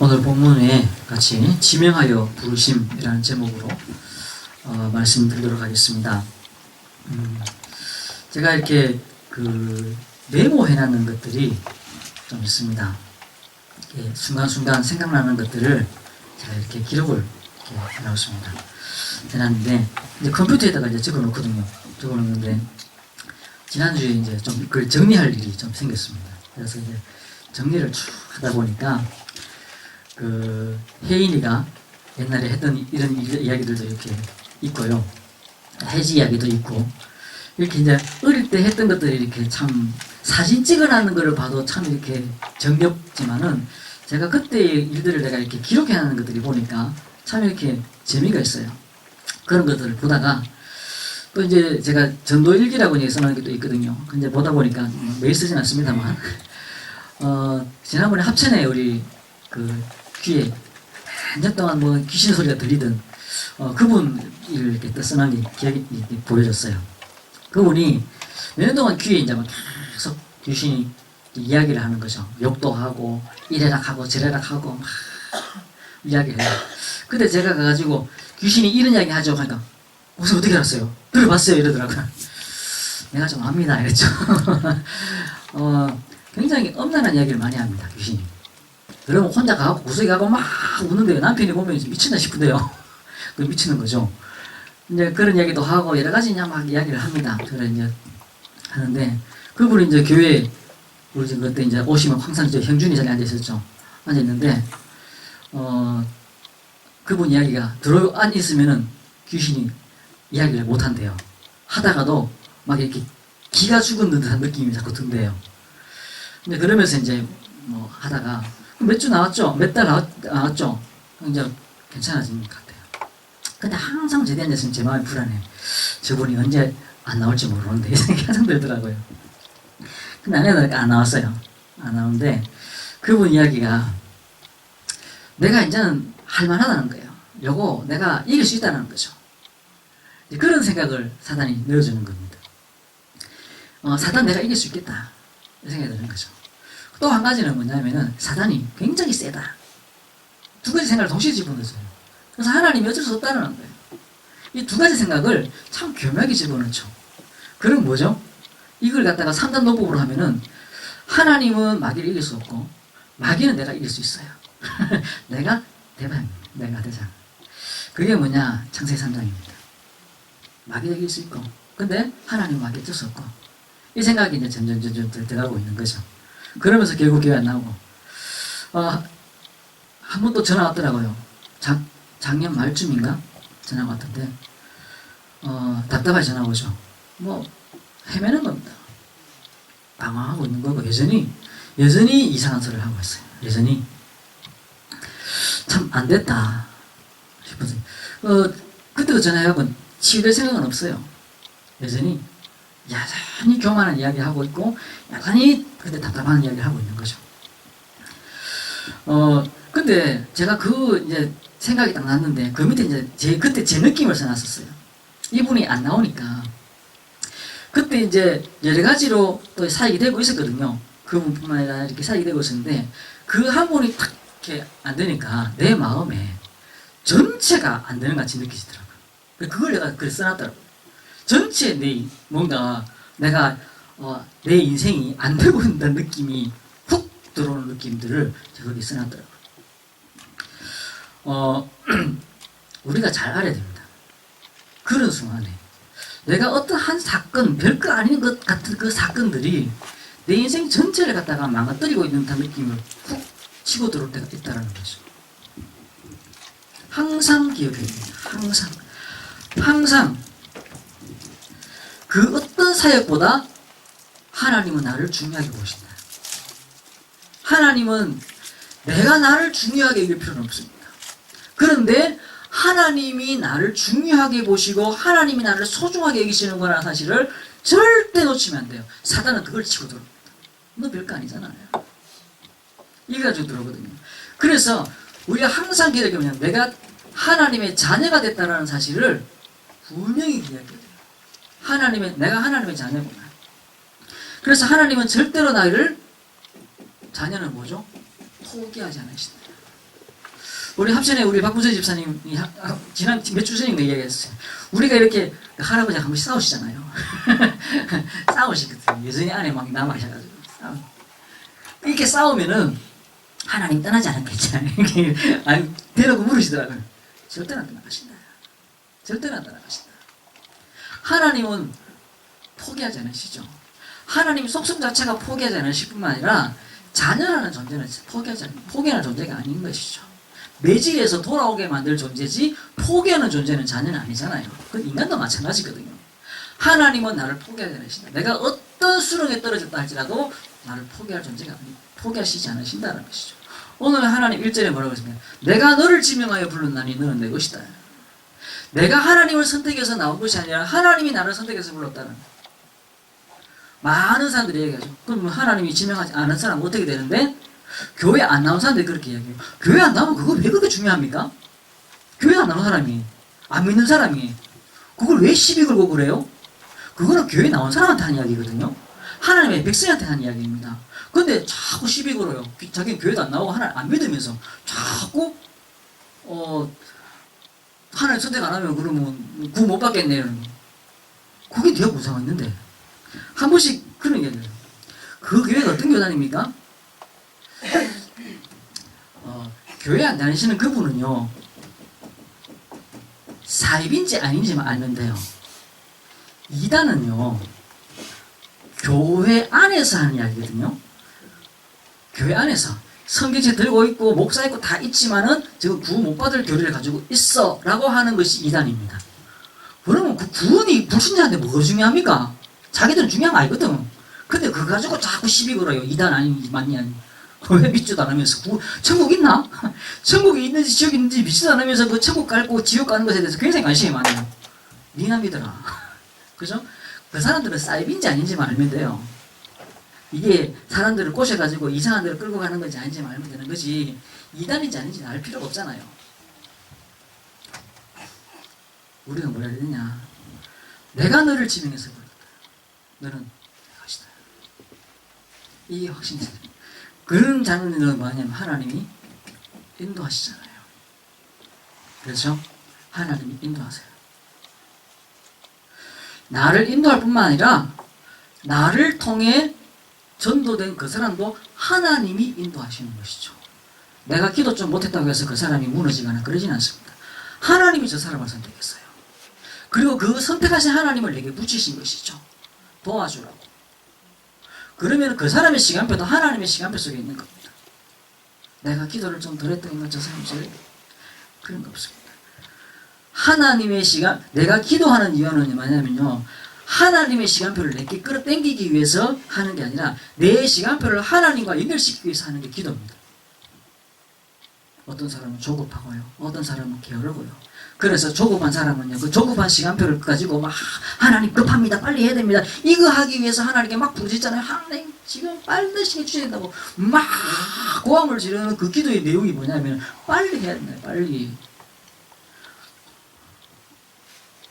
오늘 본문에 같이 지명하여 부르심이라는 제목으로 말씀드리도록 하겠습니다. 제가 이렇게 메모해놨는 것들이 좀 있습니다. 이렇게 순간순간 생각나는 것들을 제가 이렇게 기록을 이렇게 해놓습니다. 해놨는데 이제 컴퓨터에다가 이제 적어놓거든요. 적어놓는데 지난주에 이제 좀 그걸 정리할 일이 좀 생겼습니다. 그래서 이제 정리를 쭉 하다 보니까 혜인이가 옛날에 했던 이런 이야기들도 이렇게 있고요. 해지 이야기도 있고, 이렇게 이제 어릴 때 했던 것들이 이렇게 참 사진 찍어놨는 거를 봐도 참 이렇게 정겹지만은 제가 그때의 일들을 내가 이렇게 기록해놨는 것들이 보니까 참 이렇게 재미가 있어요. 그런 것들을 보다가 또 이제 제가 전도일기라고 써놓은 게 또 있거든요. 근데 보다 보니까 매일 쓰진 않습니다만 지난번에 합천에 우리 귀에 한 년 동안 뭐 귀신 소리가 들리던 그분 일을 이렇게 또 써놓은 게 기억이 보여졌어요. 그분이 몇 년 동안 귀에 이제 막 계속 귀신이 이야기를 하는 거죠. 욕도 하고 이래락 하고 저래락 하고 막 이야기를 해요. 근데 제가 가가지고 귀신이 이런 이야기 하죠 하니까 어떻게 알았어요? 들어봤어요 이러더라고요. 내가 좀 압니다 이랬죠. 굉장히 엄란한 이야기를 많이 합니다 귀신이. 그러면 혼자 가고 구석에 가고 막 우는데요. 남편이 보면 미친다 싶은데요. 그 미치는 거죠. 이제 그런 이야기도 하고 여러 가지 그냥 막 이야기를 합니다. 그래 이제 하는데 그분이 이제 교회 우리 지금 그때 이제 오시면 항상 저 형준이 자리에 앉아 있었죠. 앉아 있는데 그분 이야기가 들어 앉아 있으면은 귀신이 이야기를 못 한대요. 하다가도 막 이렇게 기가 죽은 듯한 느낌이 자꾸 든대요. 근데 그러면서 이제 뭐 하다가 몇 주 나왔죠? 몇 달 나왔죠? 이제 괜찮아진 것 같아요. 근데 항상 제대 앉았으면 제 마음이 불안해. 저분이 언제 안 나올지 모르는데 이 생각이 항상 들더라고요. 근데 안 나왔어요. 안 나오는데 그분 이야기가 내가 이제는 할만하다는 거예요. 요거 내가 이길 수 있다는 거죠. 그런 생각을 사단이 넣어주는 겁니다. 사단 내가 이길 수 있겠다. 이 생각이 드는 거죠. 또 한 가지는 뭐냐면은 사단이 굉장히 세다. 두 가지 생각을 동시에 집어넣어요. 그래서 하나님이 어쩔 수 없다는 거예요. 이 두 가지 생각을 참 교묘하게 집어넣죠. 그럼 뭐죠? 이걸 갖다가 3단 노법으로 하면은 하나님은 마귀를 이길 수 없고 마귀는 내가 이길 수 있어요. 내가 대장, 내가 대장. 그게 뭐냐? 창세기 3장입니다. 마귀를 이길 수 있고 근데 하나님은 마귀 어쩔 수 없고 이 생각이 이제 점점 들어가고 있는 거죠. 그러면서 결국 교회 안 나오고 한 번 또 전화 왔더라고요. 작년 말쯤인가 전화가 왔던데 답답하게 전화 오죠. 뭐 헤매는 겁니다. 방황하고 있는 거고 여전히 이상한 소리를 하고 있어요. 여전히 참 안 됐다 싶어서요. 그때도 전화해갖고 치유될 생각은 없어요. 여전히 교만한 이야기 하고 있고 여전히 근데 답답한 이야기를 하고 있는 거죠. 근데 제가 이제 생각이 딱 났는데 그 밑에 이제 그때 제 느낌을 써놨었어요. 이분이 안 나오니까 그때 이제 여러 가지로 또 사역이 되고 있었거든요. 그분뿐만 아니라 이렇게 사역이 되고 있었는데 그 한 분이 탁 이렇게 안 되니까 내 마음에 전체가 안 되는 것 같이 느껴지더라고요. 그걸 내가 그래 써놨더라고요. 전체 뭔가 내가 내 인생이 안 되고 있다는 느낌이 훅 들어오는 느낌들을 제가 거기 써놨더라고요. 우리가 잘 알아야 됩니다. 그런 순간에 내가 어떠한 사건, 별거 아닌 것 같은 그 사건들이 내 인생 전체를 갖다가 망가뜨리고 있는 듯한 느낌을 훅 치고 들어올 때가 있다는 거죠. 항상 기억해야 됩니다. 항상 그 어떤 사역보다 하나님은 나를 중요하게 보신다. 하나님은 내가 나를 중요하게 여길 필요는 없습니다. 그런데 하나님이 나를 중요하게 보시고 하나님이 나를 소중하게 여기시는 거라는 사실을 절대 놓치면 안 돼요. 사단은 그걸 치고 들어옵니다. 너 별거 아니잖아요. 이게 가지고 들어오거든요. 그래서 우리가 항상 기억하면 내가 하나님의 자녀가 됐다는 사실을 분명히 기억해야 돼요. 내가 하나님의 자녀구나. 그래서 하나님은 절대로 나를 자녀는 뭐죠? 포기하지 않으신다. 우리 합천에 우리 박문세 집사님이 지난 몇 주 전인가 이야기했어요. 우리가 이렇게 할아버지랑 한 번씩 싸우시잖아요. 싸우시거든요. 여전히 안에 막 남아셔가지고. 이렇게 싸우면은 하나님 떠나지 않았겠지. 아니, 대놓고 물으시더라고요. 절대로 안 떠나가신다. 절대로 안 떠나가신다. 하나님은 포기하지 않으시죠. 하나님 속성 자체가 포기하지 않으실 뿐만 아니라 자녀라는 존재는 포기하는 존재가 아닌 것이죠. 매질에서 돌아오게 만들 존재지 포기하는 존재는 자녀는 아니잖아요. 그건 인간도 마찬가지거든요. 하나님은 나를 포기하지 않으신다. 내가 어떤 수렁에 떨어졌다 할지라도 나를 포기할 존재가 아니고 포기하시지 않으신다는 것이죠. 오늘 하나님 1절에 뭐라고 했습니까? 내가 너를 지명하여 불렀나니 너는 내 것이다. 내가 하나님을 선택해서 나온 것이 아니라 하나님이 나를 선택해서 불렀다는 거예요. 많은 사람들이 얘기하죠. 그럼 하나님이 지명하지 않은 사람은 어떻게 되는데? 교회 안 나온 사람들이 그렇게 이야기해요. 교회 안 나오면 그거 왜 그렇게 중요합니까? 교회 안 나온 사람이, 안 믿는 사람이 그걸 왜 시비 걸고 그래요? 그거는 교회 나온 사람한테 하는 이야기거든요. 하나님의 백성한테 하는 이야기입니다. 근데 자꾸 시비 걸어요. 자기는 교회도 안 나오고 하나님 안 믿으면서 자꾸 하나님 선택 안 하면 그러면 구원 못 받겠네. 그게 내가 무상했는데 한 번씩 그런 얘기를. 그 교회가 어떤 교단입니까? 교회 안 다니시는 그분은요, 사입인지 아닌지만 알면 돼요. 이단은요, 교회 안에서 하는 이야기거든요. 교회 안에서 성경책 들고 있고 목사 있고 다 있지만은 지금 구원 못 받을 교리를 가지고 있어 라고 하는 것이 이단입니다. 그러면 그 구원이 불신자한테 뭐가 중요합니까? 자기들은 중요한 거 아니거든. 근데 그거 가지고 자꾸 시비 걸어요. 이단 아닌지 맞냐. 왜 믿지도 않으면서 천국 있나? 천국이 있는지 지옥이 있는지 믿지도 않으면서 그 천국 갈고 지옥 가는 것에 대해서 굉장히 관심이 많아요. 니나 믿어라. 그죠? 그 사람들은 사입인지 아닌지만 알면 돼요. 이게 사람들을 꼬셔가지고 이상한 데로 끌고 가는 건지 아닌지만 알면 되는 거지, 이단인지 아닌지 알 필요가 없잖아요. 우리가 뭐라 해야 되냐? 내가 너를 지명해서 부르다. 너는 내 것이다. 이게 확신이죠. 그런 장면은 뭐냐면 하나님이 인도하시잖아요. 그렇죠? 하나님이 인도하세요. 나를 인도할 뿐만 아니라 나를 통해 전도된 그 사람도 하나님이 인도하시는 것이죠. 내가 기도 좀 못했다고 해서 그 사람이 무너지거나 그러진 않습니다. 하나님이 저 사람을 선택했어요. 그리고 그 선택하신 하나님을 내게 붙이신 것이죠. 도와주라고. 그러면 그 사람의 시간표도 하나님의 시간표 속에 있는 겁니다. 내가 기도를 좀 덜 했더니 저 사람이 그런 거 없습니다. 하나님의 시간, 내가 기도하는 이유는 뭐냐면요, 하나님의 시간표를 내게 끌어당기기 위해서 하는 게 아니라 내 시간표를 하나님과 연결시키기 위해서 하는 게 기도입니다. 어떤 사람은 조급하고요, 어떤 사람은 게으르고요. 그래서 조급한 사람은요, 그 조급한 시간표를 가지고 막 하나님 급합니다, 빨리 해야 됩니다, 이거 하기 위해서 하나님께 막 부르짖잖아요. 하나님 지금 빨리 주셔야 된다고 막 고함을 지르는 그 기도의 내용이 뭐냐면 빨리 해야 된다, 빨리.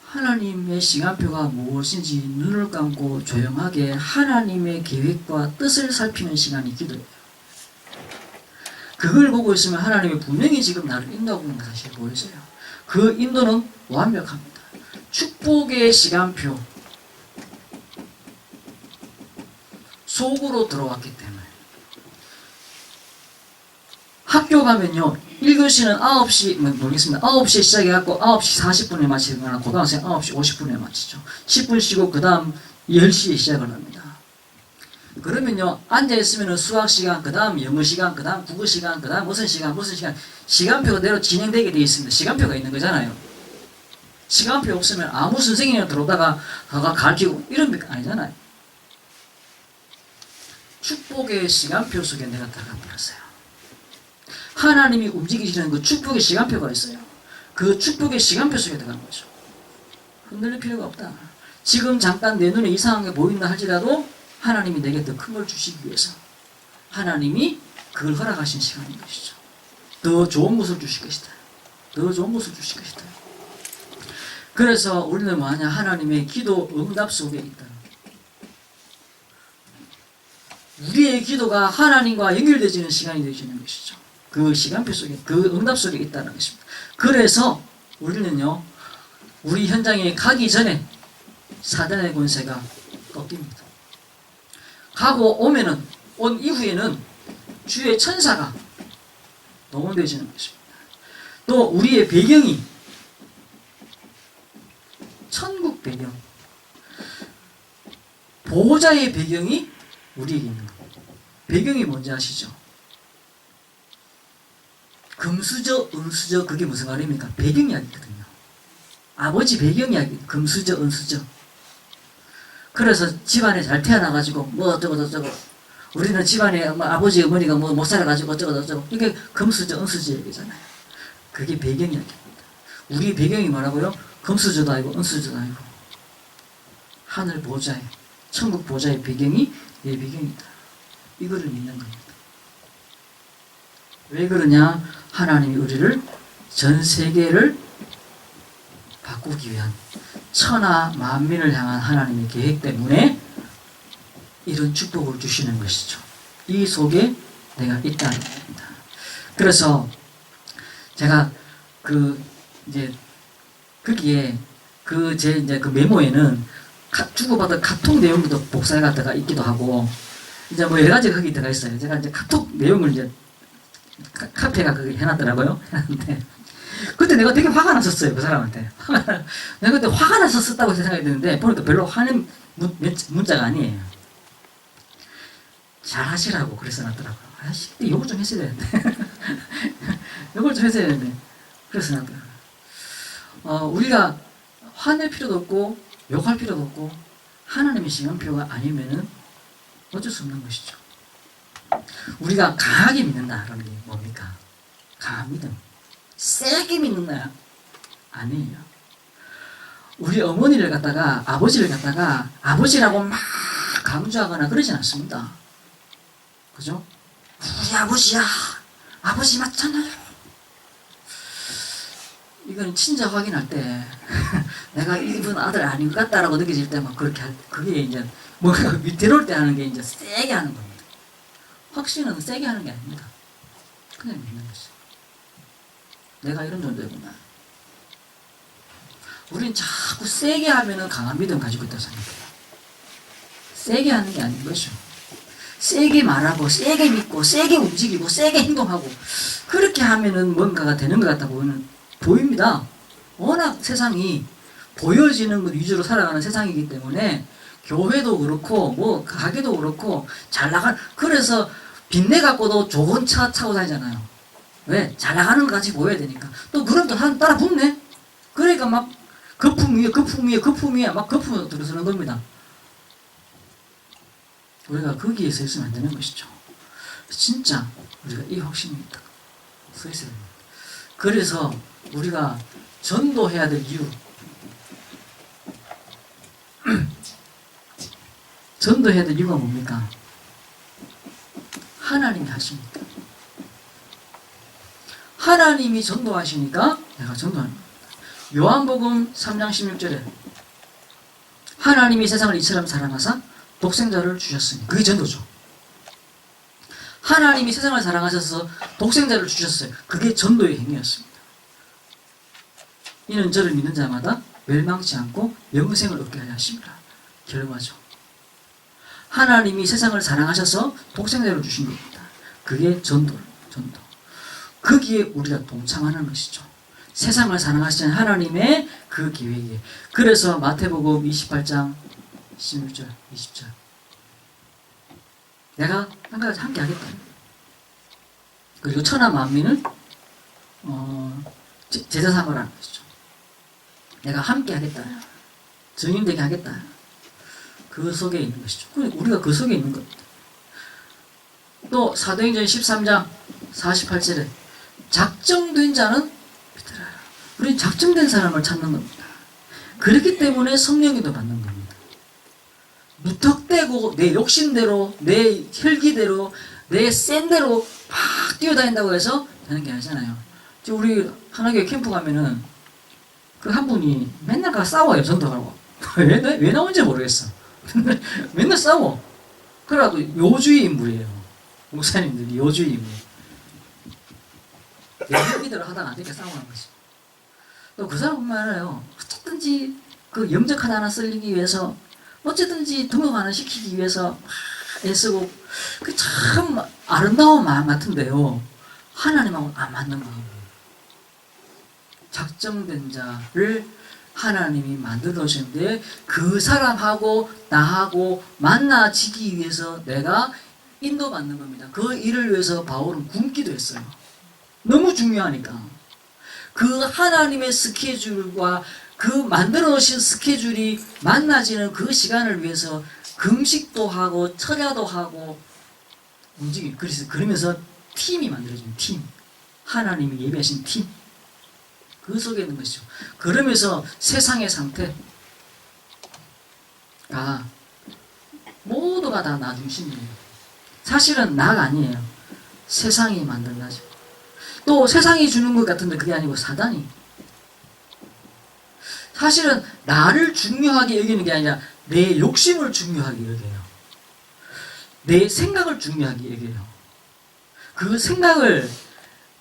하나님의 시간표가 무엇인지 눈을 감고 조용하게 하나님의 계획과 뜻을 살피는 시간이 기도예요. 그걸 보고 있으면 하나님이 분명히 지금 나를 인도하고 있는 사실이 보여져요. 그 인도는 완벽합니다. 축복의 시간표 속으로 들어왔기 때문에. 학교 가면요, 1교시는 9시, 모르겠습니다. 9시에 시작해갖고 9시 40분에 마치거나 고등학생 9시 50분에 마치죠. 10분 쉬고 그 다음 10시에 시작을 합니다. 그러면요, 앉아있으면 수학시간, 그 다음 영어시간, 그 다음 국어시간, 그 다음 무슨 시간, 시간표대로 진행되게 되어 있습니다. 시간표가 있는 거잖아요. 시간표 없으면 아무 선생님이 들어오다가 가르치고 이런 게 아니잖아요. 축복의 시간표 속에 내가 들어가 버렸어요. 하나님이 움직이시는 그 축복의 시간표가 있어요. 그 축복의 시간표 속에 들어간 거죠. 흔들릴 필요가 없다. 지금 잠깐 내 눈에 이상한 게 보인다 할지라도 하나님이 내게 더 큰 걸 주시기 위해서 하나님이 그걸 허락하신 시간인 것이죠. 더 좋은 것을 주실 것이다. 더 좋은 것을 주실 것이다. 그래서 우리는 뭐하냐? 하나님의 기도 응답 속에 있다. 우리의 우리의 기도가 하나님과 연결되어지는 시간이 되어지는 것이죠. 그 시간표 속에, 그 응답 속에 있다는 것입니다. 그래서 우리는요, 우리 현장에 가기 전에 사단의 권세가 꺾입니다. 가고 온 이후에는 주의 천사가 동원되어지는 것입니다. 또 우리의 배경이 천국 배경, 보호자의 배경이 우리에게 있는 겁니다. 배경이 뭔지 아시죠? 금수저, 은수저, 그게 무슨 말입니까? 배경 이야기거든요. 아버지 배경 이야기, 금수저, 은수저. 그래서 집안에 잘 태어나가지고 뭐 어쩌고 저쩌고, 우리는 집안에 아버지 어머니가 뭐 못 살아가지고 어쩌고 저쩌고, 이게 금수저, 은수저 얘기잖아요. 그게 배경 이야기입니다. 우리 배경이 뭐라고요? 금수저도 아니고 은수저도 아니고 하늘 보호자의, 천국 보호자의 배경이 내 배경이다. 이거를 믿는 겁니다. 왜 그러냐? 하나님이 우리를 전 세계를 바꾸기 위한, 천하 만민을 향한 하나님의 계획 때문에 이런 축복을 주시는 것이죠. 이 속에 내가 있다는 겁니다. 그래서 제가 거기에 제 메모에는 주고받은 카톡 내용도 복사해 갖다가 있기도 하고, 이제 뭐 여러 가지가 거기 들어가 있어요. 제가 이제 카톡 내용을 이제 카페가 거기 해놨더라고요. 해놨는데, 그때 내가 되게 화가 났었어요, 그 사람한테. 내가 그때 화가 나서 썼다고 생각이 드는데, 보니까 별로 화는 문자가 아니에요. 잘 하시라고 그래서 놨더라고요. 아씨, 욕을 좀 했어야 되는데. 욕을 좀 했어야 되는데. 그래서 놨더라고요. 우리가 화낼 필요도 없고, 욕할 필요도 없고, 하나님의 시간표가 아니면은 어쩔 수 없는 것이죠. 우리가 강하게 믿는다라는 게 뭡니까? 강한 믿음. 세게 믿는다 아니에요. 우리 어머니를 갖다가, 아버지를 갖다가 아버지라고 막 강조하거나 그러진 않습니다. 그죠? 우리 아버지야, 아버지 맞잖아요. 이건 친자 확인할 때 내가 이분 아들 아닌 것 같다라고 느껴질 때 막 그렇게 그게 이제 뭔가 위태로울 때 하는 게 이제 세게 하는 겁니다. 확신은 세게 하는 게 아닙니다. 그냥 믿는 것이. 내가 이런 존재구나. 우린 자꾸 세게 하면은 강한 믿음 가지고 있다고 생각해요. 세게 하는 게 아닌 것이죠. 세게 말하고, 세게 믿고, 세게 움직이고, 세게 행동하고, 그렇게 하면은 뭔가가 되는 것 같다 보입니다. 워낙 세상이 보여지는 것 위주로 살아가는 세상이기 때문에, 교회도 그렇고, 뭐, 가게도 그렇고, 잘 그래서 빚내 갖고도 좋은 차 타고 다니잖아요. 왜? 잘 나가는 것 같이 보여야 되니까. 또 그럼 또 따라 붙네? 그러니까 막, 거품 위에 막 거품이 들어서는 겁니다. 우리가 거기에 서 있으면 안 되는 것이죠. 진짜 우리가 이 확신이 있다. 서 있어야 됩니다. 그래서 우리가 전도해야 될 이유, 전도해야 될 이유가 뭡니까? 하나님이 하십니다. 하나님이 전도하시니까 내가 전도하는 겁니다. 요한복음 3장 16절에 하나님이 세상을 이처럼 사랑하사 독생자를 주셨으니, 그게 전도죠. 하나님이 세상을 사랑하셔서 독생자를 주셨어요. 그게 전도의 행위였습니다. 이는 저를 믿는 자마다 멸망치 않고 영생을 얻게 하려 하심이라. 결과죠. 하나님이 세상을 사랑하셔서 독생자를 주신 겁니다. 그게 전도. 거기에 우리가 동참하는 것이죠. 세상을 사랑하시는 하나님의 그 계획에. 그래서 마태복음 28장 16절, 20절. 내가 한가지 함께 하겠다. 그리고 천하 만민을 제자 삼으라는 것이죠. 내가 함께 하겠다. 증인되게 하겠다. 그 속에 있는 것이죠. 우리가 그 속에 있는 겁니다. 또 사도행전 13장 48절에 작정된 자는 믿으라. 우리는 작정된 사람을 찾는 겁니다. 그렇기 때문에 성령기도 받는 겁니다. 무턱대고 내 욕심대로, 내 혈기대로, 내 센대로 막 뛰어다닌다고 해서 되는 게 아니잖아요. 우리 하나교회 캠프 가면은 그 한 분이 맨날 가서 싸워요. 전도하고. 왜 나온지 모르겠어. 맨날 싸워. 그래갖고 요주의 인물이에요. 목사님들이 요주의 인물. 여기들을 하다가 안 되게 싸우는 거지. 또 그 사람 보면 알아요. 어쨌든지 그 영적 하나 쓸리기 위해서, 어쨌든지 등록 하나 시키기 위해서 막 애쓰고, 그 참 아름다운 마음 같은데요. 하나님하고 안 맞는 마음이에요. 작정된 자를 하나님이 만들어 주시는데 그 사람하고 나하고 만나지기 위해서 내가 인도받는 겁니다. 그 일을 위해서 바울은 굶기도 했어요. 너무 중요하니까. 그 하나님의 스케줄과 그 만들어 놓으신 스케줄이 만나지는 그 시간을 위해서 금식도 하고 철야도 하고 그러면서 팀이 만들어지는 팀. 하나님이 예배하신 팀. 그 속에 있는 것이죠. 그러면서 세상의 상태가 모두가 다 나 중심이에요. 사실은 나가 아니에요. 세상이 만든 나죠. 또 세상이 주는 것 같은데 그게 아니고 사단이. 사실은 나를 중요하게 여기는 게 아니라 내 욕심을 중요하게 여겨요. 내 생각을 중요하게 여겨요. 그 생각을,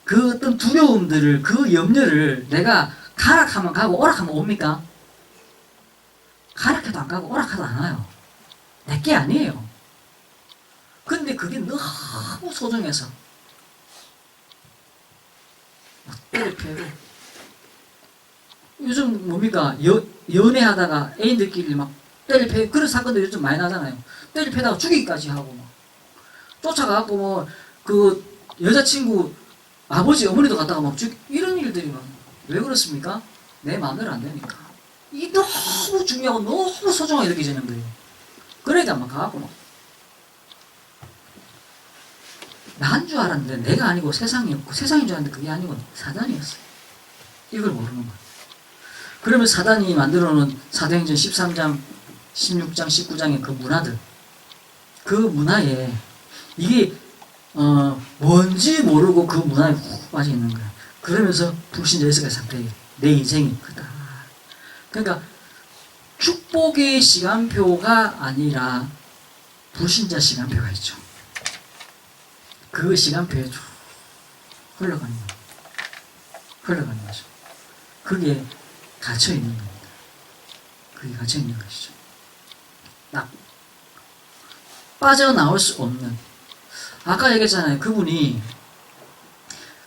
그 어떤 두려움들을, 그 염려를 내가 가락하면 가고 오락하면 옵니까? 가락해도 안 가고 오락해도 안 와요. 내게 아니에요. 근데 그게 너무 소중해서 때를 패고, 요즘 뭡니까? 연애하다가 애인들끼리 막 때를 패고 그런 사건도 요즘 많이 나잖아요. 때를 패다가 죽이기까지 하고 막 쫓아가고 뭐 그 여자친구 아버지 어머니도 갔다가 막 이런 일들이 막 왜 그렇습니까? 내 마음대로 안 되니까. 이게 너무 중요하고 너무 소중하게 느껴지는 거예요. 그러니까 막 가고 막 난 줄 알았는데 내가 아니고 세상이었고, 세상인 줄 알았는데 그게 아니고 사단이었어요. 이걸 모르는 거예요. 그러면 사단이 만들어 놓은 사도행전 13장, 16장, 19장의 그 문화들, 그 문화에 이게 뭔지 모르고 그 문화에 훅 빠져 있는 거야. 그러면서 불신자 예수가 상태에 내 인생이 크다. 그러니까 축복의 시간표가 아니라 불신자 시간표가 있죠. 그 시간표에 쭉 흘러가는 거예요. 흘러가는 거죠. 그게 갇혀 있는 겁니다. 그게 갇혀 있는 것이죠. 딱 빠져나올 수 없는. 아까 얘기했잖아요. 그분이,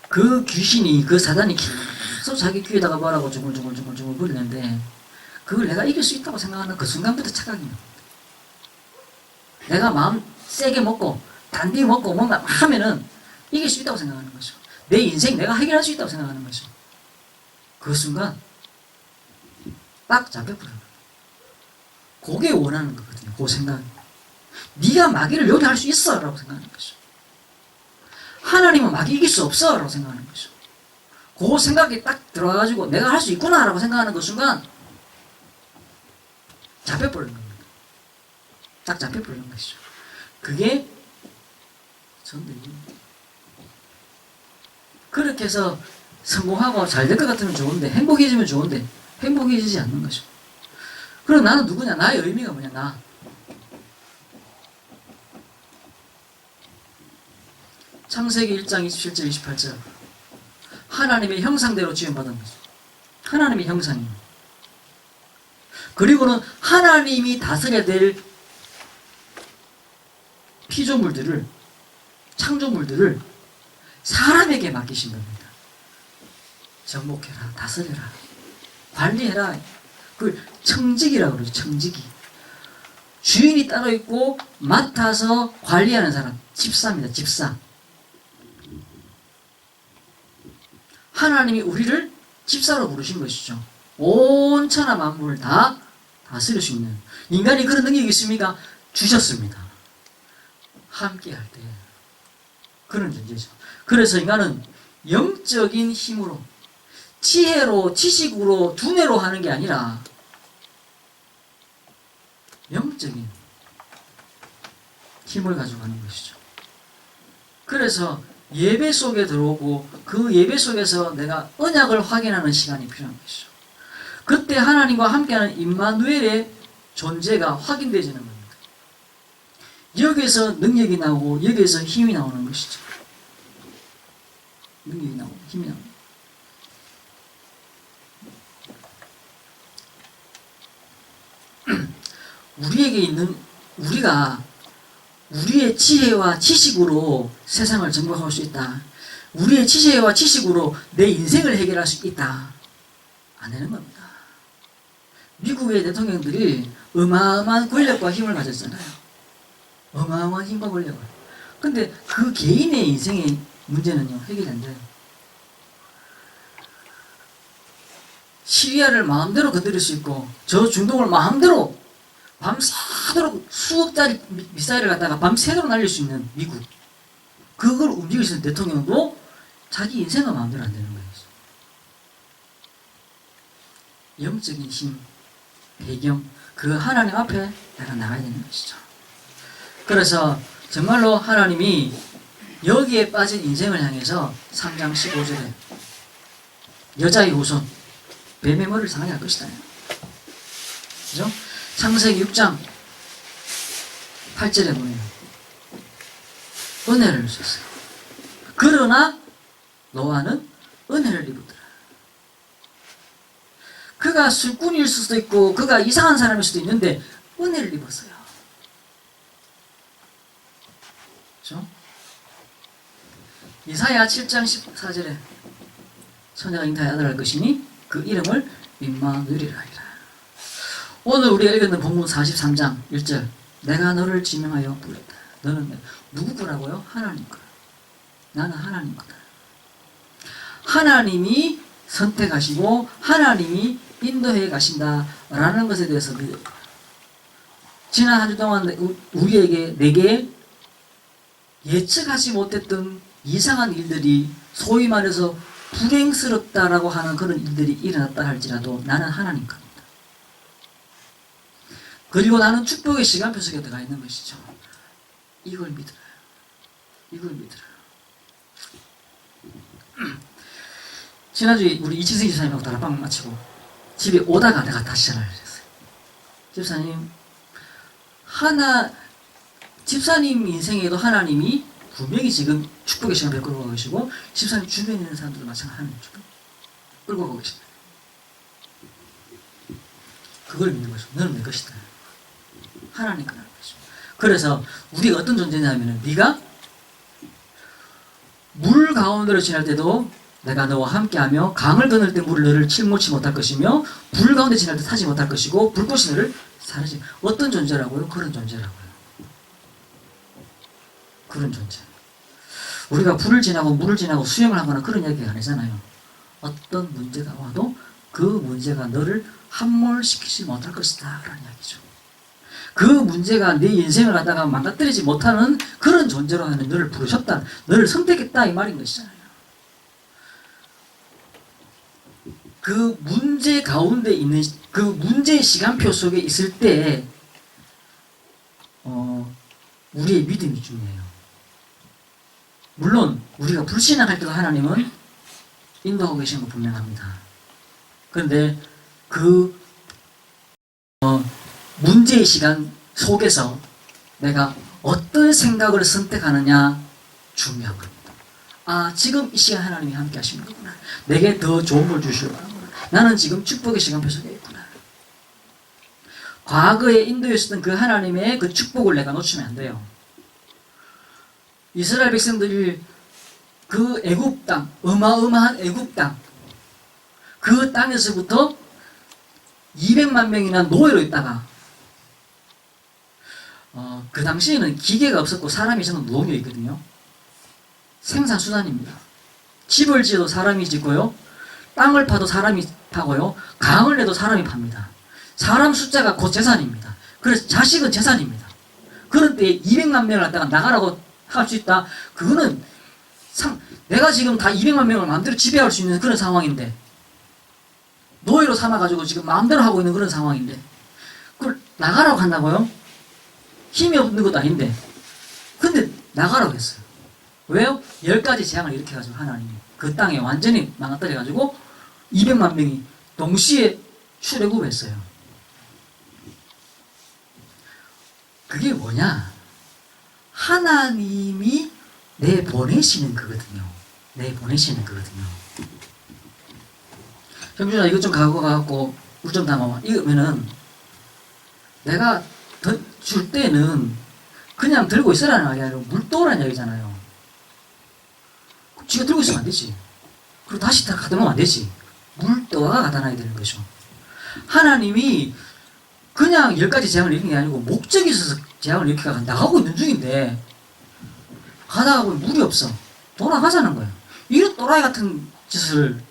그 귀신이, 그 사단이 계속 자기 귀에다가 뭐라고 중얼중얼 거리는데 그걸 내가 이길 수 있다고 생각하는 그 순간부터 착각이 납니다. 내가 마음 세게 먹고 단디 먹고 뭔가 하면은 이길 수 있다고 생각하는 거죠. 내 인생 내가 해결할 수 있다고 생각하는 거죠. 그 순간 딱 잡혀버려요. 그게 원하는 거거든요. 그 생각. 네가 마귀를 요리할 수 있어 라고 생각하는 거죠. 하나님은 마귀 이길 수 없어 라고 생각하는 거죠. 그 생각이 딱 들어와가지고 내가 할 수 있구나 라고 생각하는 그 순간 잡혀버리는 겁니다. 딱 잡혀버리는 것이죠. 그게 전쟁입니다. 그렇게 해서 성공하고 잘 될 것 같으면 좋은데, 행복해지면 좋은데 행복해지지 않는 거죠. 그럼 나는 누구냐? 나의 의미가 뭐냐? 나. 창세기 1장 27절 28절 하나님의 형상대로 지음받은 거죠. 하나님의 형상이에요. 그리고는 하나님이 다스려야 될 피조물들을, 창조물들을 사람에게 맡기신 겁니다. 정복해라, 다스려라, 관리해라. 그걸 청직이라고 그러죠. 청직이. 주인이 따로 있고 맡아서 관리하는 사람, 집사입니다. 집사. 하나님이 우리를 집사로 부르신 것이죠. 온 천하 만물을 다 다스릴 수 있는. 인간이 그런 능력이 있습니까? 주셨습니다. 함께 할 때. 그런 존재죠. 그래서 인간은 영적인 힘으로, 지혜로, 지식으로, 두뇌로 하는 게 아니라 영적인 힘을 가지고 하는 것이죠. 그래서 예배 속에 들어오고 그 예배 속에서 내가 언약을 확인하는 시간이 필요한 것이죠. 그때 하나님과 함께하는 임마누엘의 존재가 확인되지는 겁니다. 여기에서 능력이 나오고 여기에서 힘이 나오는 것이죠. 능력이 나오고 힘이 나오고. 우리에게 있는, 우리가 우리의 지혜와 지식으로 세상을 정복할 수 있다. 우리의 지혜와 지식으로 내 인생을 해결할 수 있다. 안 되는 겁니다. 미국의 대통령들이 어마어마한 권력과 힘을 가졌잖아요. 어마어마한 힘과 권력을. 근데 그 개인의 인생의 문제는요, 해결이 안 돼요. 시리아를 마음대로 건드릴 수 있고, 저 중동을 마음대로 밤새도록 수억 짜리 미사일을 갖다가 밤새도록 날릴 수 있는 미국. 그걸 움직일 수 있는 대통령도 자기 인생은 마음대로 안 되는 거예요. 영적인 힘, 배경, 그 하나님 앞에 내가 나가야 되는 것이죠. 그래서 정말로 하나님이 여기에 빠진 인생을 향해서 3장 15절에 여자의 후손, 뱀의 머리를 상하게 할 것이다. 그죠? 창세기 6장 8절에 보면 은혜를 주셨어요. 그러나 노아는 은혜를 입었더라. 그가 술꾼일 수도 있고 그가 이상한 사람일 수도 있는데 은혜를 입었어요. 그렇죠? 이사야 7장 14절에 처녀가 잉타의 아들을 할 것이니 그 이름을 임마누엘이라 하리라. 오늘 우리가 읽었는 본문 43장 1절, 내가 너를 지명하여 부르다. 너는 누구 거라고요? 하나님 거. 나는 하나님 거다. 하나님이 선택하시고 하나님이 인도해 가신다라는 것에 대해서 믿어요. 지난 한 주 동안 우리에게, 내게 예측하지 못했던 이상한 일들이, 소위 말해서 불행스럽다라고 하는 그런 일들이 일어났다 할지라도 나는 하나님 겁니다. 그리고 나는 축복의 시간표 속에 들어가 있는 것이죠. 이걸 믿어요. 이걸 믿어요. 지난주에 우리 이치승 집사님하고 다락방 마치고 집에 오다가 내가 다시 전화를 했어요. 집사님, 집사님 인생에도 하나님이 분명히 지금 축복의 시간을 끌고 가고 계시고, 집사님 주변에 있는 사람들도 마찬가지로 하나님 축복 끌고 가고 계십니다. 그걸 믿는 것이고, 너는 내 것이다. 하나님 거라는 것이죠. 그래서 우리가 어떤 존재냐면, 네가 물 가운데로 지날 때도 내가 너와 함께하며 강을 건널 때 물을 너를 침몰치 못할 것이며 불 가운데 지날 때 타지 못할 것이고 불꽃이 너를 사르지. 어떤 존재라고요? 그런 존재라고요. 그런 존재. 우리가 불을 지나고 물을 지나고 수영을 하거나 그런 이야기가 아니잖아요. 어떤 문제가 와도 그 문제가 너를 함몰시키지 못할 것이다 라는 이야기죠. 그 문제가 네 인생을 갖다가 망가뜨리지 못하는 그런 존재로 하는 너를 부르셨다, 너를 선택했다 이 말인 것이잖아요. 그 문제 가운데 있는, 그 문제의 시간표 속에 있을 때 우리의 믿음이 중요해요. 물론 우리가 불신앙할 때도 하나님은 인도하고 계시는 거 분명합니다. 그런데 그 문제의 시간 속에서 내가 어떤 생각을 선택하느냐 중요한 겁니다. 아, 지금 이 시간 하나님이 함께 하시는 거구나. 내게 더 좋은 걸 주시려고 하는구나. 나는 지금 축복의 시간표 속에 있구나. 과거에 인도했었던 그 하나님의 그 축복을 내가 놓치면 안 돼요. 이스라엘 백성들이 그 애굽 땅, 어마어마한 애굽 땅, 그 땅에서부터 200만 명이나 노예로 있다가 그 당시에는 기계가 없었고 사람이 전부 노동요였거든요. 생산수단입니다. 집을 지어도 사람이 짓고요, 땅을 파도 사람이 파고요, 강을 내도 사람이 팝니다. 사람 숫자가 곧 재산입니다. 그래서 자식은 재산입니다. 그런 때에 200만 명을 갖다가 나가라고 할 수 있다. 그거는 내가 지금 다 200만 명을 마음대로 지배할 수 있는 그런 상황인데, 노예로 삼아가지고 지금 마음대로 하고 있는 그런 상황인데 그걸 나가라고 한다고요? 힘이 없는 것도 아닌데. 근데 나가라고 했어요. 왜요? 10가지 재앙을 일으켜가지고 하나님이 그 땅에 완전히 망가뜨려가지고 200만 명이 동시에 출애굽했어요. 그게 뭐냐? 하나님이 내 보내시는 거거든요. 내 보내시는 거거든요. 형준아 이것 좀 갖고 가갖고 물 좀 담아와. 이거면은 내가 줄 때는 그냥 들고 있으라는 말이 아니라 물 떠오라는 얘기잖아요. 지가 들고 있으면 안 되지. 그리고 다시 다 가다 놓으면 안 되지. 물 떠와 가다 놔야 되는 거죠. 하나님이 그냥 10가지 재앙을 일으킨 게 아니고 목적이 있어서 재앙을 일으키다가 나가고 있는 중인데 가다가 보면 물이 없어. 돌아가자는 거예요. 이런 또라이 같은 짓을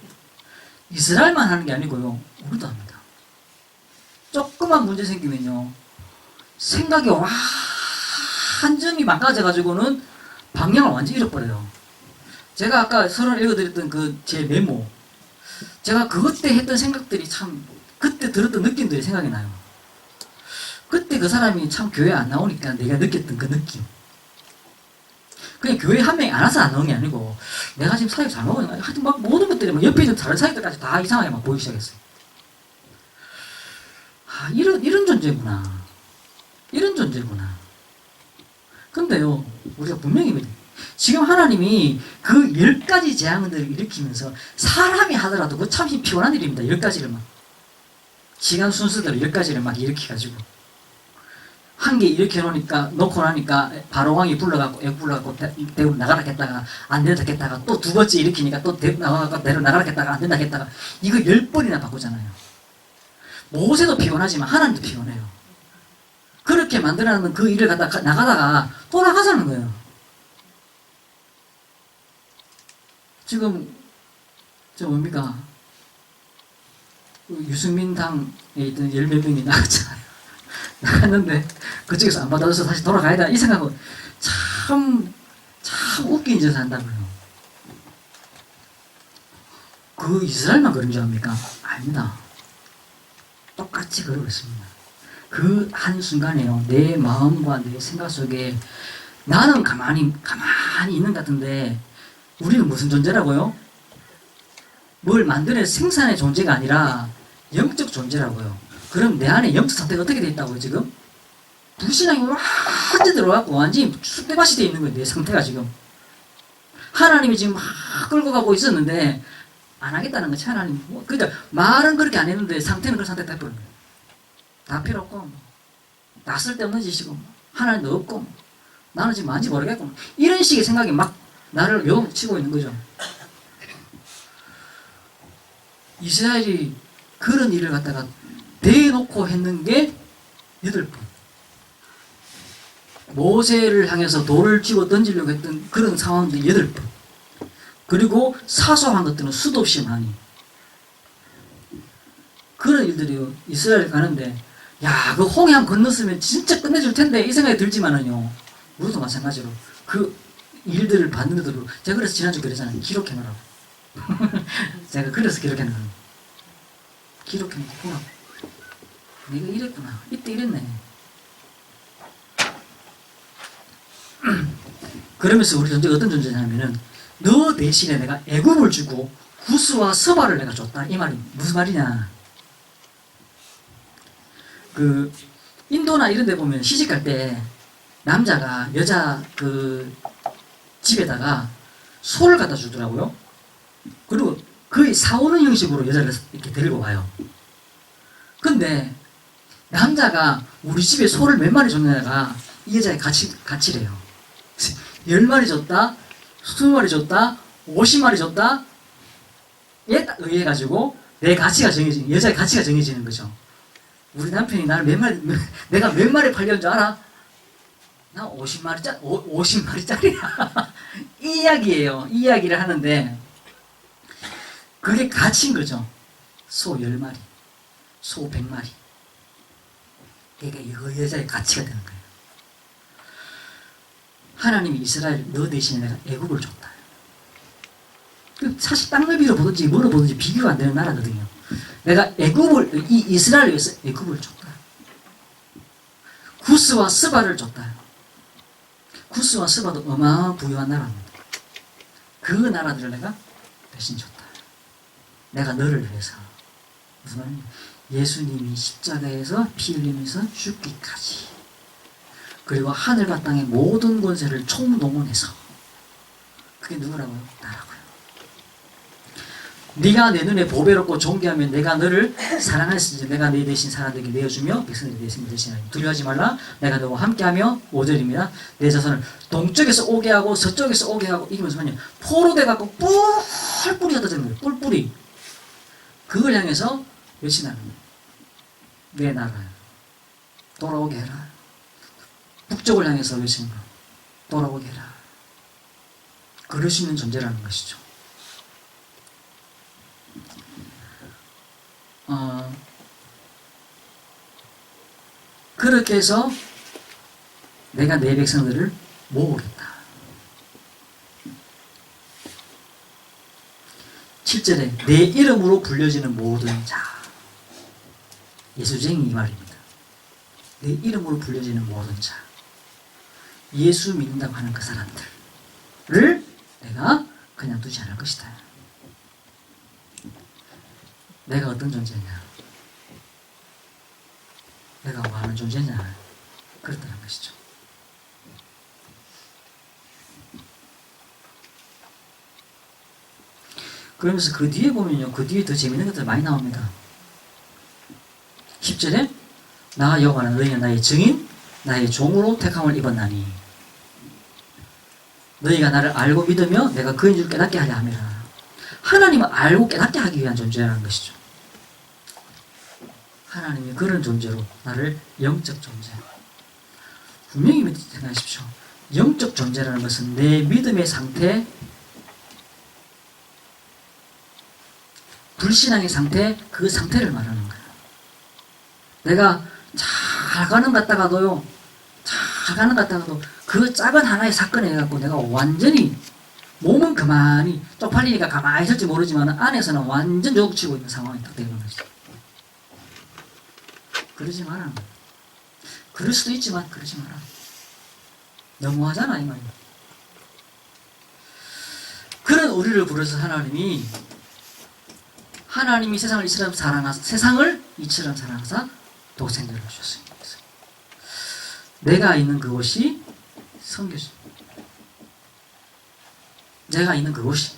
이스라엘만 하는 게 아니고요. 우리도 합니다. 조그만 문제 생기면요. 생각이 완전히 망가져가지고는 방향을 완전히 잃어버려요. 제가 아까 서론 읽어드렸던 그 제 메모. 제가 그것 때 했던 생각들이 참 그때 들었던 느낌들이 생각이 나요. 그때 그 사람이 참 교회 안 나오니까 내가 느꼈던 그 느낌. 그냥 교회 한 명이 안 와서 안 나오는 게 아니고 내가 지금 사역 잘못하는 거야. 하여튼 막 모든 것들이 막 옆에 있는 다른 사역들까지 다 이상하게 막 보이기 시작했어요. 아, 이런 존재구나. 이런 존재구나. 근데요, 우리가 분명히 지금 하나님이 그 10가지 재앙들을 일으키면서 사람이 하더라도 그 참 피곤한 일입니다. 10가지를 막. 시간 순서대로 10가지를 막 일으켜가지고. 한 개 일으켜 놓고 나니까 바로 왕이 불러갖고 대로 나가라 했다가 안 된다 했다가 또 두 번째 일으키니까 또 나가갖고 대로 나가라 했다가 안 된다 했다가 이거 10번이나 바꾸잖아요. 모세도 피곤하지만 하나님도 피곤해요. 그렇게 만들어놓은 그 일을 갖다 나가다가 또 나가자는 거예요. 지금 저 뭡니까? 유승민 당에 있던 10몇 명이 나갔잖아요. 나갔는데 그쪽에서 안 받아줘서 다시 돌아가야 돼. 이 생각은 참 웃긴 짓을 한다고요. 그 이스라엘만 그런 줄 압니까? 아닙니다. 똑같이 그러고 있습니다. 그 한순간에요. 내 마음과 내 생각 속에 나는 가만히 있는 것 같은데 우리는 무슨 존재라고요? 뭘 만드는 생산의 존재가 아니라 영적 존재라고요. 그럼 내 안에 영적 상태가 어떻게 돼 있다고요, 지금? 불신앙이 완전히 들어와갖고 완전히 쑥대밭이 돼 있는 거예요, 내 상태가 지금. 하나님이 지금 막 끌고 가고 있었는데, 안 하겠다는 거지, 하나님. 그러니까 말은 그렇게 안 했는데 상태는 그런 상태가 돼버린 거예요. 다 필요 없고, 나 쓸데없는 짓이고, 하나님도 없고, 나는 지금 뭔지 모르겠고, 이런 식의 생각이 막 나를 요동치고 있는 거죠. 이스라엘이 그런 일을 갖다가 대놓고 했는 게 8번. 모세를 향해서 돌을 쥐고 던지려고 했던 그런 상황도 8번. 그리고 사소한 것들은 수도 없이 많이. 그런 일들이요. 이스라엘 가는데, 야, 그 홍해안 건넜으면 진짜 끝내줄 텐데, 이 생각이 들지만은요. 우리도 마찬가지로. 그 일들을 봤는데도, 제가 그래서 지난주 그랬잖아요. 기록해놓으라고. 제가 그래서 기록해놓으라고. 기록해놓고 보라고. 내가 이랬구나. 이때 이랬네. 그러면서 우리 존재가 어떤 존재냐면은 너 대신에 내가 애굽을 주고 구스와 서바를 내가 줬다. 이 말이 무슨 말이냐. 그 인도나 이런 데 보면 시집갈 때 남자가 여자 그 집에다가 소를 갖다 주더라고요. 그리고 거의 사오는 형식으로 여자를 이렇게 데리고 가요. 근데 남자가 우리 집에 소를 몇 마리 줬냐가 이 여자의 가치래요. 10마리 줬다, 20마리 줬다, 50마리 줬다, 얘 딱 의해가지고 내 가치가 정해지는, 여자의 가치가 정해지는 거죠. 우리 남편이 나를 내가 몇 마리 팔려는 줄 알아? 나 50마리짜리야. 이 이야기예요. 이 이야기를 하는데, 그게 가치인 거죠. 소 10마리, 소 100마리. 그러니까 이거 여자의 가치가 되는 거예요. 하나님이 이스라엘 너 대신에 내가 애굽을 줬다. 사실 땅너비로 보든지 뭐로 보든지 비교가 안 되는 나라거든요. 내가 이 이스라엘을 위해서 애굽을 줬다. 구스와 스바를 줬다. 구스와 스바도 어마어마한 부유한 나라입니다. 그 나라들을 내가 대신 줬다. 내가 너를 위해서. 무슨 말이냐? 예수님이 십자가에서 피 흘리면서 죽기까지. 그리고 하늘과 땅의 모든 권세를 총동원해서, 그게 누구라고요? 나라고요. 네가 내 눈에 보배롭고 존귀하면 내가 너를 사랑하였으니 내가 네 대신 사람들에게 내어주며 백성들에게 대신하리. 두려워하지 말라. 내가 너와 함께하며 5절입니다. 내 자손을 동쪽에서 오게 하고 서쪽에서 오게 하고, 이게 무슨 말이냐, 포로 돼갖고 뿔뿔이 흩어지는 거예요. 뿔뿔이. 그걸 향해서 외치는 거예요. 내 나라 돌아오게 해라. 북쪽을 향해서 외치는 거예요. 돌아오게 해라. 그럴 수 있는 존재라는 것이죠. 그렇게 해서 내가 내 백성들을 모으겠다. 7절에 내 이름으로 불려지는 모든 자, 예수쟁이 이 말입니다. 내 이름으로 불려지는 모든 자, 예수 믿는다고 하는 그 사람들을 내가 그냥 두지 않을 것이다. 내가 어떤 존재냐, 내가 뭐하는 존재냐, 그렇다는 것이죠. 그러면서 그 뒤에 보면요, 그 뒤에 더 재밌는 것들 많이 나옵니다. 10절에 나 여호와는 너희는 나의 증인, 나의 종으로 택함을 입었나니 너희가 나를 알고 믿으며 내가 그인 줄 깨닫게 하려 함이라. 하나님은 알고 깨닫게 하기 위한 존재라는 것이죠. 하나님이 그런 존재로 나를 영적 존재, 분명히 생각하십시오. 영적 존재라는 것은 내 믿음의 상태, 불신앙의 상태, 그 상태를 말하는 거예요. 내가 잘 가는 것 같다가도요, 잘 가는 것 같다가도 그 작은 하나의 사건에 해갖고 내가 완전히 몸은 그만이 쪽팔리니까 가만히 있을지 모르지만 안에서는 완전 조국치고 있는 상황이 딱 되는 거죠. 그러지 마라. 그럴 수도 있지만 그러지 마라. 너무하잖아 이 말이야. 그런 우리를 부르셔서 하나님이 세상을 이처럼 사랑하사 독생자를 주셨습니다. 내가 있는 그곳이 선교지. 내가 있는 그곳이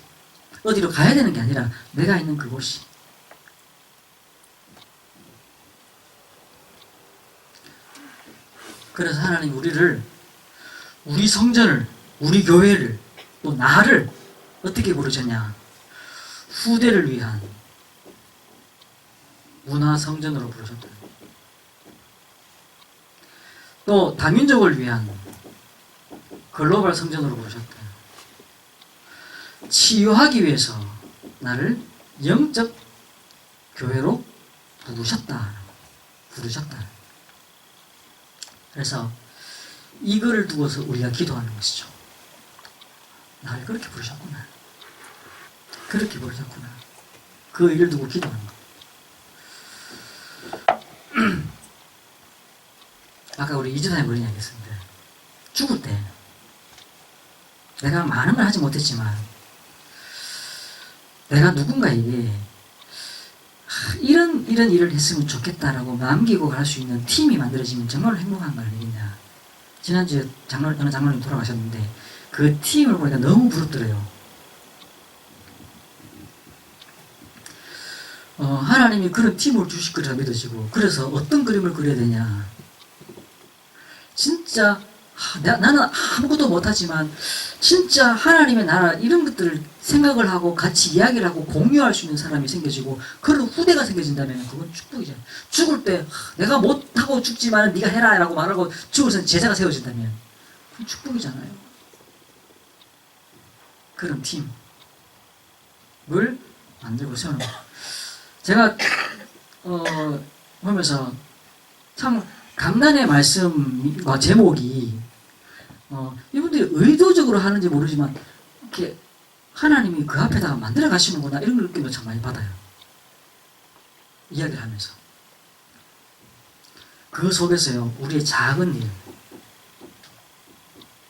어디로 가야 되는 게 아니라 내가 있는 그곳이. 그래서 하나님 우리 성전을, 우리 교회를, 또 나를 어떻게 부르셨냐? 후대를 위한 문화 성전으로 부르셨다. 또 다민족을 위한 글로벌 성전으로 부르셨다. 치유하기 위해서 나를 영적 교회로 부르셨다. 그래서 이거를 두고서 우리가 기도하는 것이죠. 나를 그렇게 부르셨구나. 그렇게 부르셨구나. 그 일을 두고 기도하는 것. 아까 우리 이전에 그런 이야기 했었는데, 죽을 때 내가 많은 걸 하지 못했지만 내가 누군가에게 이런 일을 했으면 좋겠다라고 남기고 갈 수 있는 팀이 만들어지면 정말 행복한 거 아니겠냐. 지난주에 어느 장로님 돌아가셨는데 그 팀을 보니까 너무 부럽더래요. 하나님이 그런 팀을 주실 거라 믿어지고, 그래서 어떤 그림을 그려야 되냐. 진짜 나는 아무것도 못하지만 진짜 하나님의 나라 이런 것들을 생각을 하고 같이 이야기를 하고 공유할 수 있는 사람이 생겨지고 그런 후대가 생겨진다면 그건 축복이잖아요. 죽을 때 내가 못하고 죽지만 네가 해라 라고 말하고 죽을 때 제자가 세워진다면 그건 축복이잖아요. 그런 팀을 만들고 세우는 거예요. 제가 보면서 참 강단의 말씀과 제목이 이분들이 의도적으로 하는지 모르지만 이렇게 하나님이 그 앞에다가 만들어 가시는구나 이런 느낌을 참 많이 받아요. 이야기를 하면서 그 속에서요 우리의 작은 일,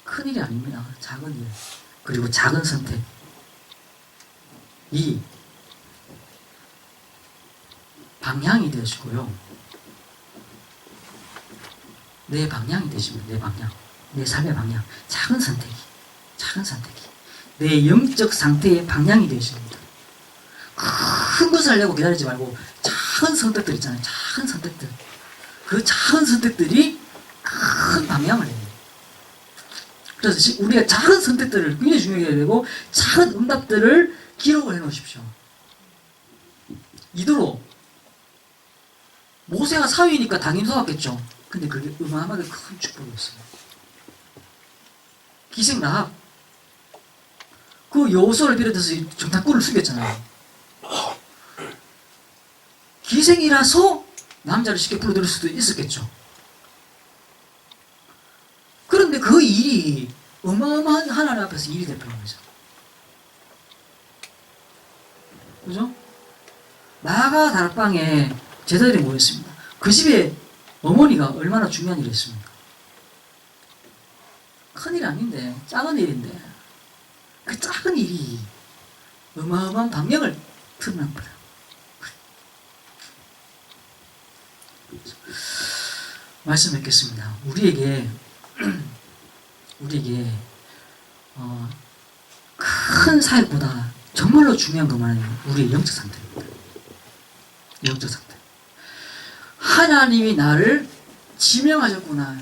큰 일이 아닙니다. 작은 일 그리고 작은 선택, 이 방향이 되어주고요. 내 방향이 되십니다. 내 방향, 내 삶의 방향, 작은 선택이 내 영적 상태의 방향이 되십니다. 큰 것을 하려고 기다리지 말고 작은 선택들 있잖아요. 작은 선택들, 그 작은 선택들이 큰 방향을 해요. 그래서 우리가 작은 선택들을 굉장히 중요하게 되고 작은 응답들을 기록을 해 놓으십시오. 이대로 모세가 사위니까 당연히 속았겠죠. 근데 그게 어마어마하게 큰 축복이었어요. 기생 라합, 그 여호수아를 비롯해서 정탐꾼을 숨겼잖아요. 기생이라서 남자를 쉽게 불러들일 수도 있었겠죠. 그런데 그 일이 어마어마한 하나님 앞에서 일이 됐다는 거죠. 그죠? 나가 다락방에 제자들이 모였습니다. 그 집에 어머니가 얼마나 중요한 일을 했습니까? 큰일 아닌데, 작은 일인데, 그 작은 일이 어마어마한 방향을 틀어놓은 거예요. 말씀 뵙겠습니다. 우리에게 큰 사역보다 정말로 중요한 것만은 우리의 영적 상태입니다. 영적 상태. 하나님이 나를 지명하셨구나.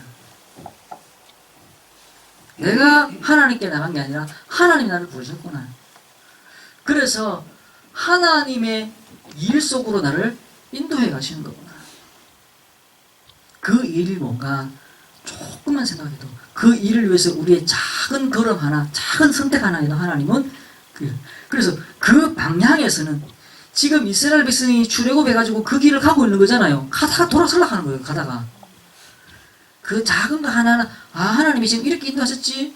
내가 하나님께 나간 게 아니라 하나님이 나를 부르셨구나. 그래서 하나님의 일 속으로 나를 인도해 가시는 거구나. 그 일이 뭔가 조금만 생각해도 그 일을 위해서 우리의 작은 걸음 하나, 작은 선택 하나에도 하나님은 그래서 그 방향에서는 지금 이스라엘 백성이 출애굽해가지고 그 길을 가고 있는 거잖아요. 가다가 돌아서려고 하는 거예요. 가다가 그 작은 거 하나하나, 하나님이 지금 이렇게 인도하셨지.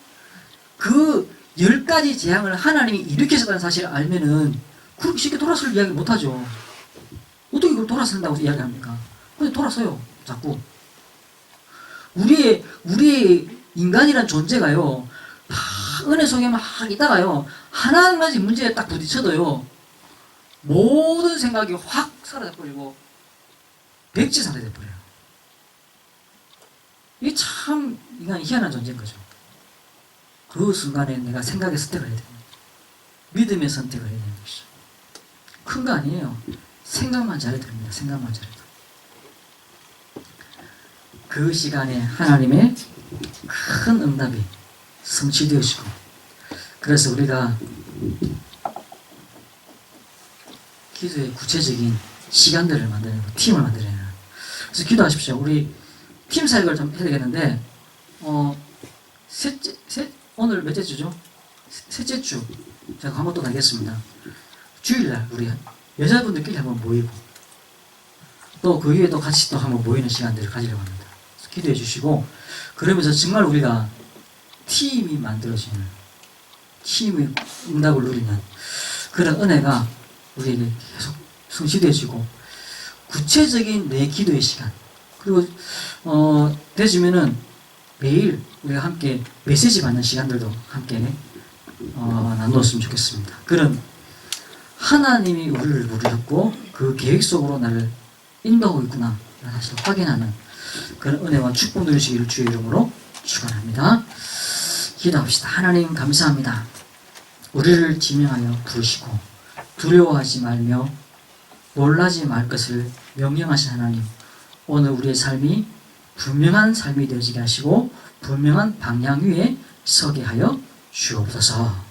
그 10가지 재앙을 하나님이 일으키셨다는 사실을 알면은 그렇게 쉽게 돌아설 이야기 못하죠. 어떻게 그걸 돌아선다고 이야기합니까? 근데 돌아서요. 자꾸 우리의 인간이란 존재가요, 은혜 속에 막 있다가요, 하나 가지 문제에 딱 부딪혀도요, 모든 생각이 확 사라져버리고 백지사가 돼버려요. 이게 참 인간이 희한한 존재인 거죠. 그 순간에 내가 생각의 선택을 해야 됩니다. 믿음의 선택을 해야 되는 것이죠. 큰 거 아니에요. 생각만 잘해도 됩니다. 생각만 잘해도. 그 시간에 하나님의 큰 응답이 성취되어지고, 그래서 우리가 기도의 구체적인 시간들을 만들고 팀을 만들어야 해요. 그래서 기도하십시오. 우리 팀 사역을 좀 해야 되겠는데, 오늘 몇째 주죠? 셋째 주. 제가 한번 또 가겠습니다. 주일날 우리 여자분들끼리 한번 모이고, 또 그 위에 또 같이 또 한번 모이는 시간들을 가지려고 합니다. 기도해 주시고, 그러면서 정말 우리가 팀이 만들어지는, 팀의 응답을 누리는 그런 은혜가 우리에게 계속 성취되어지고, 구체적인 내 기도의 시간, 그리고 되시면은 매일 우리가 함께 메시지 받는 시간들도 함께 나누었으면 좋겠습니다. 그런 하나님이 우리를 부르셨고 그 계획 속으로 나를 인도하고 있구나 사실 확인하는 그런 은혜와 축복 누리시기를 주의 이름으로 축원합니다. 기도합시다. 하나님 감사합니다. 우리를 지명하여 부르시고 두려워하지 말며 놀라지 말 것을 명령하신 하나님, 오늘 우리의 삶이 분명한 삶이 되어지게 하시고 분명한 방향 위에 서게 하여 주옵소서.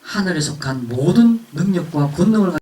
하늘에 속한 모든 능력과 권능을